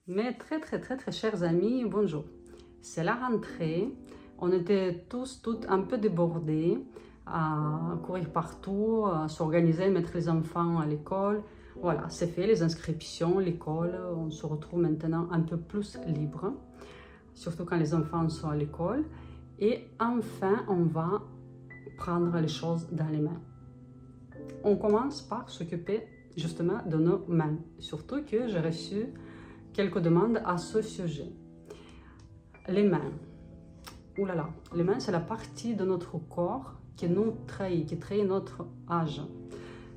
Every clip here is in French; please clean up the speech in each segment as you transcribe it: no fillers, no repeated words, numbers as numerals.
Mes très chers amis, bonjour. C'est la rentrée. On était toutes un peu débordés à courir partout, à s'organiser, mettre les enfants à l'école. Voilà, c'est fait, les inscriptions, l'école. On se retrouve maintenant un peu plus libre, surtout quand les enfants sont à l'école. Et enfin, on va prendre les choses dans les mains. On commence par s'occuper justement de nos mains. Surtout que j'ai reçu quelques demandes à ce sujet. Les mains. Ouh là là, les mains, c'est la partie de notre corps qui nous trahit, qui trahit notre âge.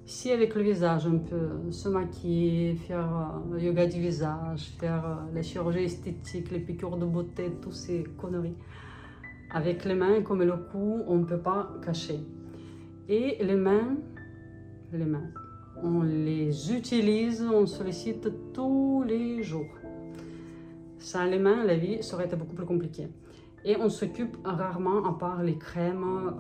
Si avec le visage, on peut se maquiller, faire le yoga du visage, faire la chirurgie esthétique, les piqûres de beauté, toutes ces conneries, avec les mains comme le cou, on ne peut pas cacher. Et les mains, on les utilise, on sollicite tous les jours. Sans les mains, la vie serait beaucoup plus compliquée. Et on s'occupe rarement, à part les crèmes,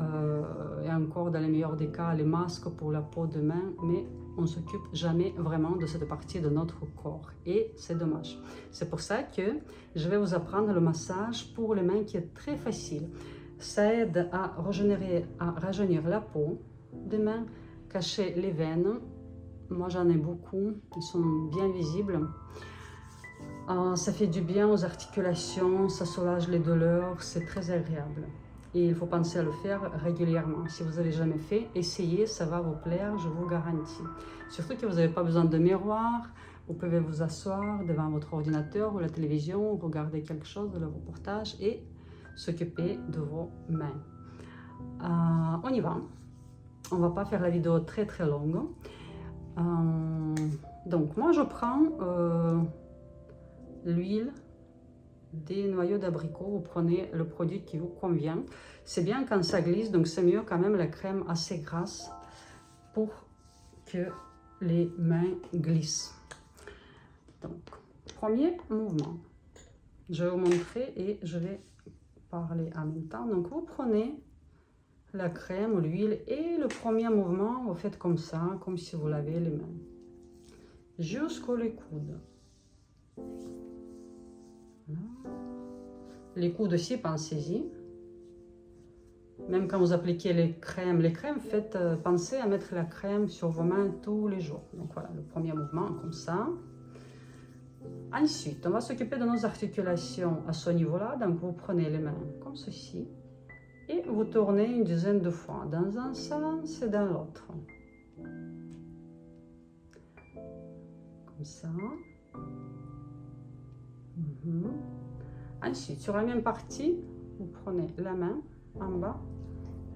et encore dans les meilleurs des cas, les masques pour la peau de main, mais on ne s'occupe jamais vraiment de cette partie de notre corps. Et c'est dommage. C'est pour ça que je vais vous apprendre le massage pour les mains qui est très facile. Ça aide à régénérer, à rajeunir la peau des mains, cacher les veines. Moi j'en ai beaucoup, ils sont bien visibles. Ça fait du bien aux articulations, ça soulage les douleurs, c'est très agréable. Et il faut penser à le faire régulièrement. Si vous n'avez jamais fait, essayez, ça va vous plaire, je vous garantis. Surtout que vous n'avez pas besoin de miroir, vous pouvez vous asseoir devant votre ordinateur ou la télévision, regarder quelque chose de le reportage et s'occuper de vos mains. On y va. On ne va pas faire la vidéo très longue. Donc moi je prends l'huile des noyaux d'abricot. Vous prenez le produit qui vous convient. C'est bien quand ça glisse, donc c'est mieux quand même la crème assez grasse pour que les mains glissent. Donc, premier mouvement. Je vais vous montrer et je vais parler en même temps. Donc, vous prenez la crème, l'huile et le premier mouvement, vous faites comme ça, comme si vous lavez les mains. Jusqu'au coudes. Les coudes aussi, pensez-y. Même quand vous appliquez les crèmes, pensez à mettre la crème sur vos mains tous les jours. Donc voilà, le premier mouvement comme ça. Ensuite, on va s'occuper de nos articulations à ce niveau-là. Donc vous prenez les mains comme ceci et vous tournez une dizaine de fois dans un sens et dans l'autre. Comme ça. Ensuite, sur la même partie, vous prenez la main en bas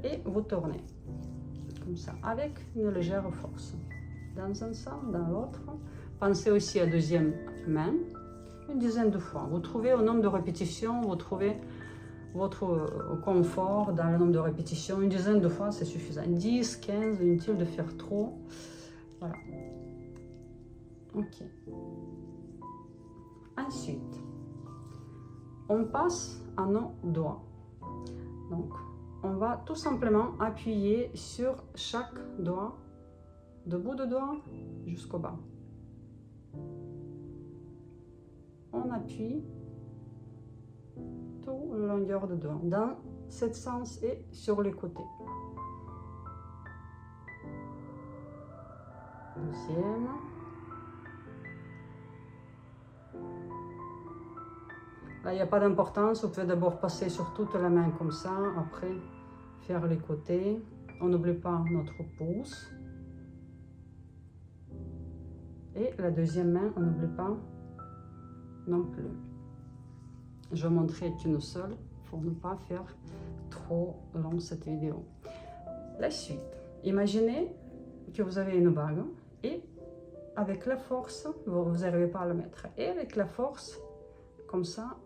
et vous tournez comme ça avec une légère force dans un sens, dans l'autre. Pensez aussi à la deuxième main une dizaine de fois. Vous trouvez au nombre de répétitions, vous trouvez votre confort dans le nombre de répétitions. Une dizaine de fois, c'est suffisant. 10, 15, inutile de faire trop. Voilà. Ok. Ensuite, on passe à nos doigts. Donc, on va tout simplement appuyer sur chaque doigt, de bout de doigt jusqu'au bas. On appuie tout le longueur de doigt, dans ce sens et sur les côtés. Deuxième. Là, il n'y a pas d'importance, vous pouvez d'abord passer sur toute la main comme ça, après faire les côtés. On n'oublie pas notre pouce. Et la deuxième main, on n'oublie pas non plus. Je vais montrer qu'une seule pour ne pas faire trop long cette vidéo. La suite, imaginez que vous avez une bague et avec la force, vous n'arrivez pas à le mettre. Et avec la force, comme ça,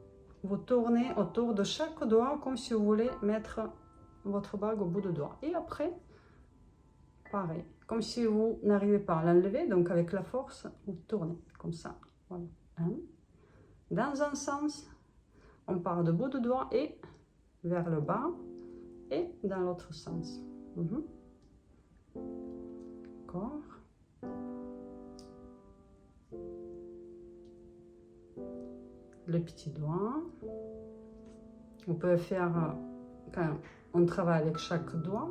vous tournez autour de chaque doigt comme si vous voulez mettre votre bague au bout de doigt. Et après, pareil, comme si vous n'arrivez pas à l'enlever, donc avec la force, vous tournez comme ça. Voilà. Dans un sens, on part de bout de doigt et vers le bas et dans l'autre sens. D'accord. le petit doigt. On peut faire, quand on travaille avec chaque doigt,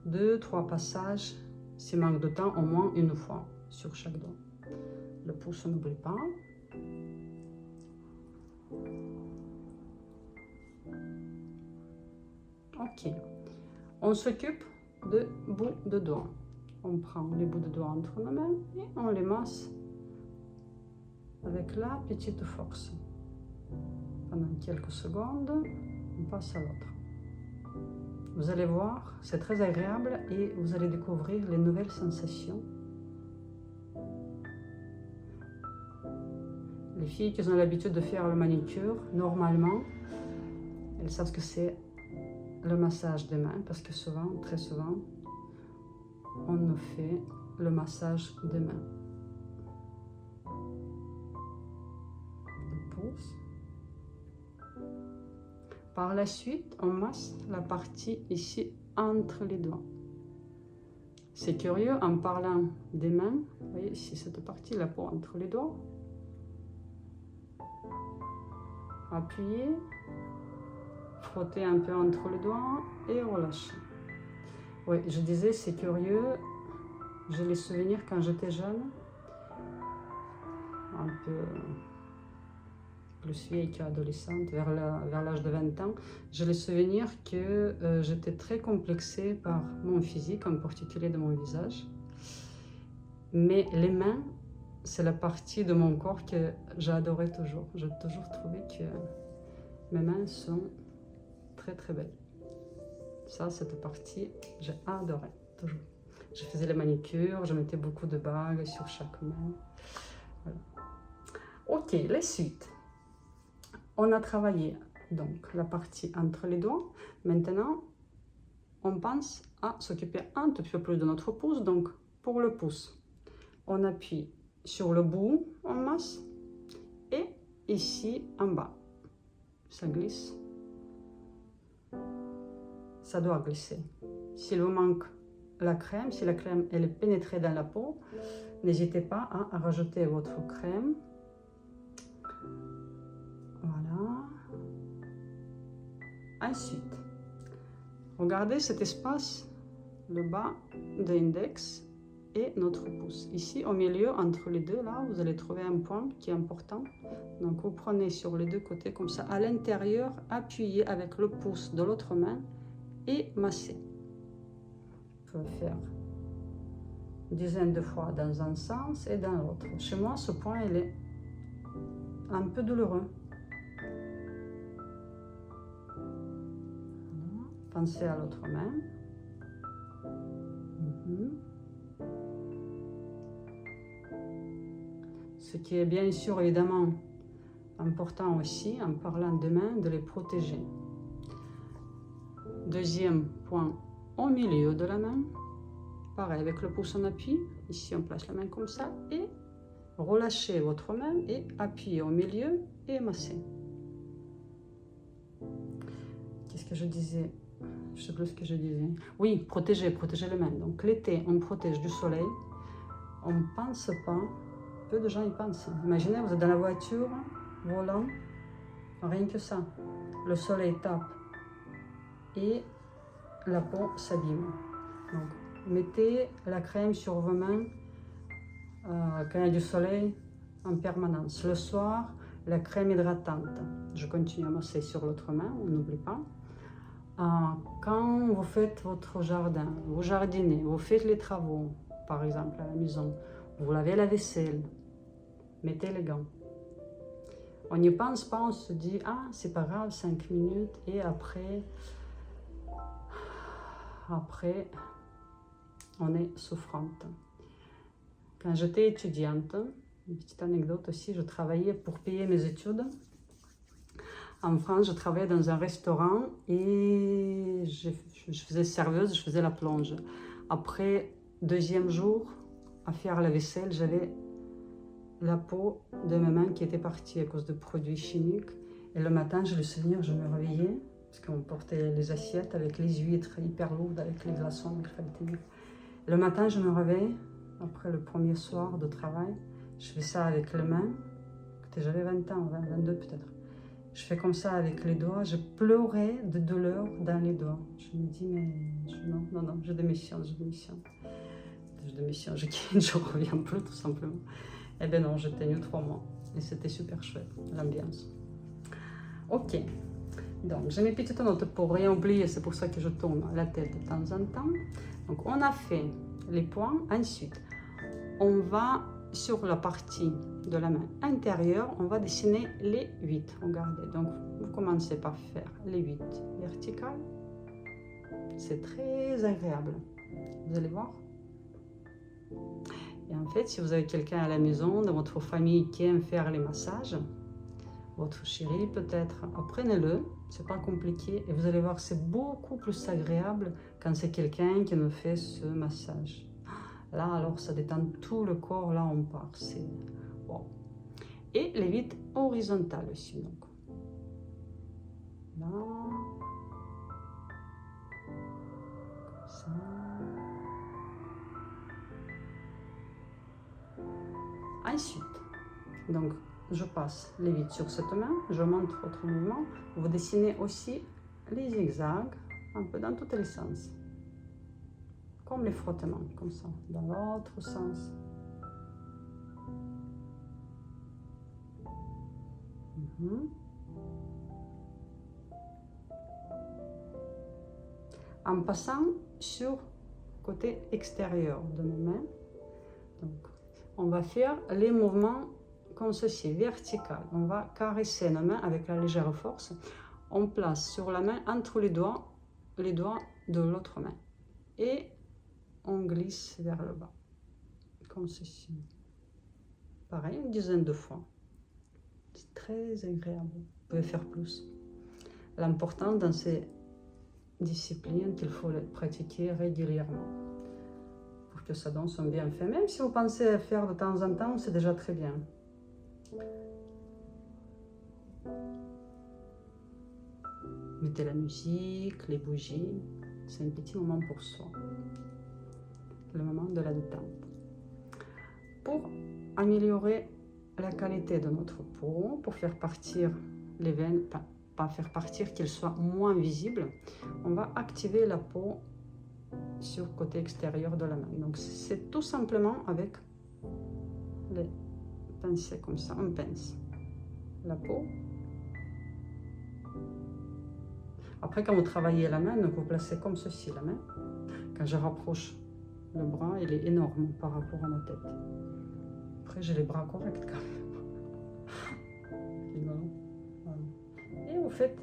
2-3 passages, s'il manque de temps, au moins une fois sur chaque doigt. Le pouce, on n'oublie pas. Ok. On s'occupe de bouts de doigts. On prend les bouts de doigts entre nos mains et on les masse avec la petite force. Pendant quelques secondes, on passe à l'autre. Vous allez voir, c'est très agréable et vous allez découvrir les nouvelles sensations. Les filles qui ont l'habitude de faire le manicure, normalement, elles savent ce que c'est le massage des mains, parce que souvent, très souvent, on nous fait le massage des mains. Le pouce. Par la suite, on masse la partie ici entre les doigts. C'est curieux, en parlant des mains, vous voyez ici cette partie, la peau entre les doigts. Appuyez, frottez un peu entre les doigts et relâchez. Oui, je disais, c'est curieux, j'ai les souvenirs quand j'étais jeune, un peu plus vieille qu'adolescente, vers l'âge de 20 ans, j'ai le souvenir que j'étais très complexée par mon physique, en particulier de mon visage. Mais les mains, c'est la partie de mon corps que j'adorais toujours. J'ai toujours trouvé que mes mains sont très très belles. Ça, cette partie, j'ai adoré, toujours. Je faisais les manicures, je mettais beaucoup de bagues sur chaque main. Voilà. Ok, les suites. On a travaillé donc la partie entre les doigts. Maintenant, on pense à s'occuper un tout petit peu plus de notre pouce. Donc, pour le pouce, on appuie sur le bout, on masse, et ici en bas, ça glisse. Ça doit glisser. S'il vous manque la crème, si la crème elle est pénétrée dans la peau, n'hésitez pas à rajouter votre crème. Voilà. Ensuite, regardez cet espace, le bas de l'index et notre pouce. Ici, au milieu, entre les deux, là, vous allez trouver un point qui est important. Donc, vous prenez sur les deux côtés, comme ça, à l'intérieur, appuyez avec le pouce de l'autre main et massez. Vous pouvez faire une dizaine de fois dans un sens et dans l'autre. Chez moi, ce point, il est un peu douloureux. Voilà. Pensez à l'autre main. Ce qui est bien sûr évidemment important aussi, en parlant de mains, de les protéger. Deuxième point, au milieu de la main. Pareil, avec le pouce on appuie. Ici on place la main comme ça et relâchez votre main et appuyez au milieu et massez. Qu'est-ce que je disais? Je ne sais plus ce que je disais. Oui, protéger les mains. Donc l'été, on protège du soleil. On ne pense pas, peu de gens y pensent. Imaginez, vous êtes dans la voiture, volant, rien que ça. Le soleil tape et la peau s'abîme. Donc mettez la crème sur vos mains quand il y a du soleil en permanence. Le soir, la crème hydratante. Je continue à masser sur l'autre main, on n'oublie pas. Quand vous faites votre jardin, vous jardinez, vous faites les travaux, par exemple à la maison, vous lavez la vaisselle, mettez les gants. On n'y pense pas, on se dit, ah, c'est pas grave, 5 minutes, et après, on est souffrante. Quand j'étais étudiante, une petite anecdote aussi, je travaillais pour payer mes études. En France, je travaillais dans un restaurant et je faisais serveuse, je faisais la plonge. Après, deuxième jour, à faire la vaisselle, j'avais la peau de mes mains qui était partie à cause de produits chimiques. Et le matin, j'ai le souvenir, je me réveillais, parce qu'on portait les assiettes avec les huîtres hyper lourdes, avec les glaçons, il fallait tenir. Le matin, je me réveille, après le premier soir de travail, je fais ça avec les mains, j'avais 20 ans, 22 peut-être. Je fais comme ça avec les doigts, je pleurais de douleur dans les doigts. Je me dis, mais non, je démissionne, je quitte, je reviens plus tout simplement. Eh ben non, j'ai tenu 3 mois et c'était super chouette, l'ambiance. Ok, donc j'ai mes petites notes pour rien oublier, c'est pour ça que je tourne la tête de temps en temps. Donc on a fait les points, ensuite on va sur la partie de la main intérieure, on va dessiner les 8. Regardez, donc vous commencez par faire les 8 verticales. C'est très agréable, vous allez voir. Et en fait, si vous avez quelqu'un à la maison, dans votre famille qui aime faire les massages, votre chéri peut-être, apprenez-le, c'est pas compliqué. Et vous allez voir, c'est beaucoup plus agréable quand c'est quelqu'un qui nous fait ce massage. Là, alors, ça détend tout le corps, là, on part. C'est wow. Et les 8 horizontales aussi, donc. Là. Comme ça. Ensuite, donc, je passe les 8 sur cette main, je montre votre mouvement. Vous dessinez aussi les zigzags, un peu dans tous les sens. Comme les frottements, comme ça, dans l'autre sens. En passant sur le côté extérieur de mes mains, donc, on va faire les mouvements comme ceci, vertical. On va caresser nos mains avec la légère force. On place sur la main entre les doigts de l'autre main. Et on glisse vers le bas, comme ceci. Pareil, une dizaine de fois. C'est très agréable. Vous pouvez faire plus. L'important dans ces disciplines, qu'il faut les pratiquer régulièrement pour que ça donne son bienfait. Même si vous pensez à faire de temps en temps, c'est déjà très bien. Mettez la musique, les bougies. C'est un petit moment pour soi. Le moment de la détente. Pour améliorer la qualité de notre peau, pour faire partir les veines, pas faire partir, qu'elles soient moins visibles, on va activer la peau sur le côté extérieur de la main. Donc c'est tout simplement avec les pincées comme ça, on pince la peau. Après, quand vous travaillez la main, donc vous placez comme ceci la main. Quand je rapproche le bras, il est énorme par rapport à ma tête. Après, j'ai les bras corrects quand même. Voilà. Et vous faites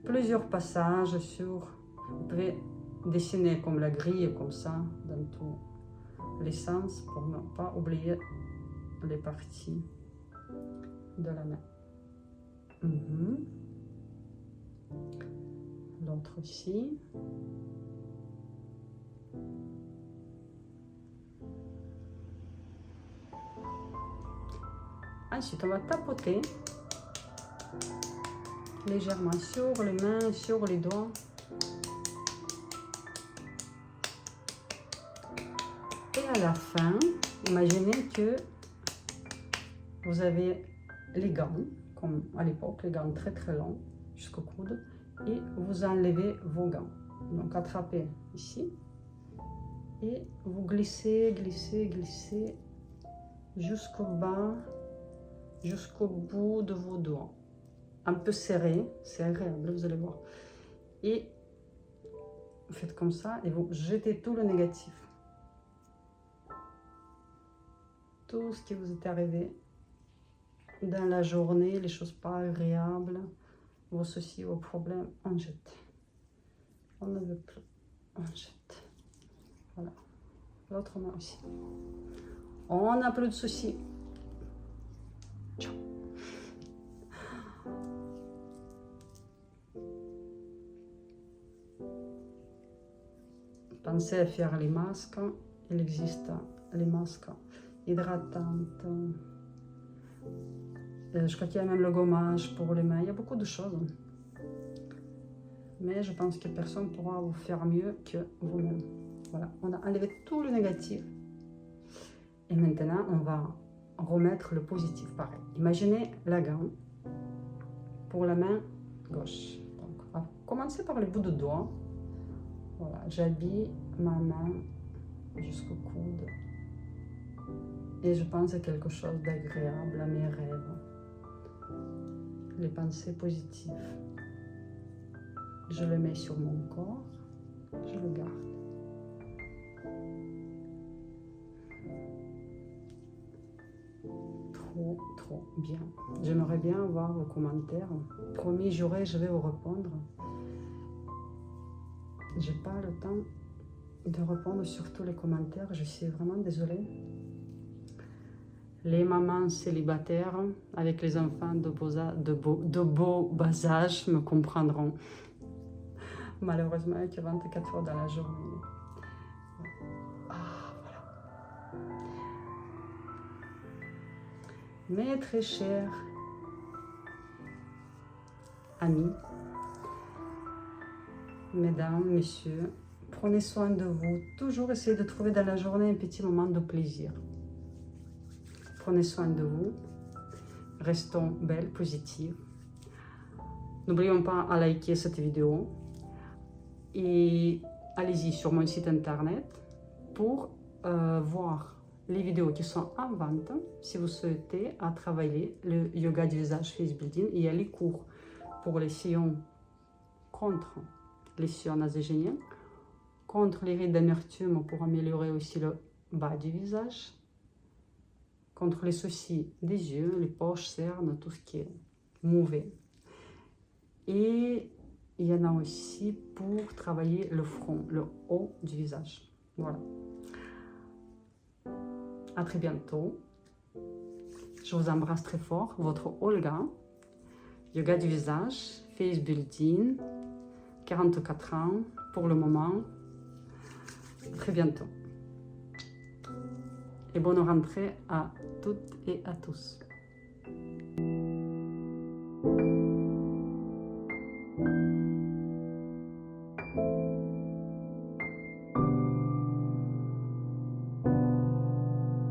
plusieurs passages sur... Vous pouvez dessiner comme la grille, comme ça, dans tous les sens, pour ne pas oublier les parties de la main. L'autre ici. Ensuite, on va tapoter légèrement sur les mains, sur les doigts. Et à la fin, imaginez que vous avez les gants, comme à l'époque, les gants très très longs, jusqu'au coude, et vous enlevez vos gants. Donc attrapez ici, et vous glissez, glissez, glissez jusqu'au bas, jusqu'au bout de vos doigts. Un peu serré, c'est agréable, vous allez voir. Et vous faites comme ça, et vous jetez tout le négatif. Tout ce qui vous est arrivé dans la journée, les choses pas agréables, vos soucis, vos problèmes, on jette. On ne veut plus, on jette. Voilà. L'autre main aussi. On n'a plus de soucis. Ciao. Pensez à faire les masques. Il existe les masques hydratantes. Je crois qu'il y a même le gommage pour les mains. Il y a beaucoup de choses. Mais je pense que personne ne pourra vous faire mieux que vous-même. Voilà, on a enlevé tout le négatif. Et maintenant, on va remettre le positif, pareil. Imaginez la gamme pour la main gauche. Donc, on va commencer par le bout de doigt. Voilà, j'habille ma main jusqu'au coude. Et je pense à quelque chose d'agréable, à mes rêves. Les pensées positives. Je le mets sur mon corps, je le garde. Trop bien. J'aimerais bien avoir vos commentaires. Promis, je vais vous répondre. J'ai pas le temps de répondre sur tous les commentaires, je suis vraiment désolée. Les mamans célibataires avec les enfants de beau bas âge me comprendront. Malheureusement, il y a 24 heures dans la journée. Voilà. Mes très chers amis, mesdames, messieurs, prenez soin de vous. Toujours essayez de trouver dans la journée un petit moment de plaisir. Prenez soin de vous. Restons belles, positives. N'oublions pas à liker cette vidéo. Et allez-y sur mon site internet pour voir les vidéos qui sont en vente. Si vous souhaitez travailler le yoga du visage face building, il y a les cours pour les sillons contre les sillons nasogéniens, contre les rides d'amertume pour améliorer aussi le bas du visage, contre les soucis des yeux, les poches, cernes, tout ce qui est mauvais. Et il y en a aussi pour travailler le front, le haut du visage. Voilà. À très bientôt. Je vous embrasse très fort. Votre Olga, yoga du visage, face building, 44 ans pour le moment. Très bientôt. Et bonne rentrée à toutes et à tous.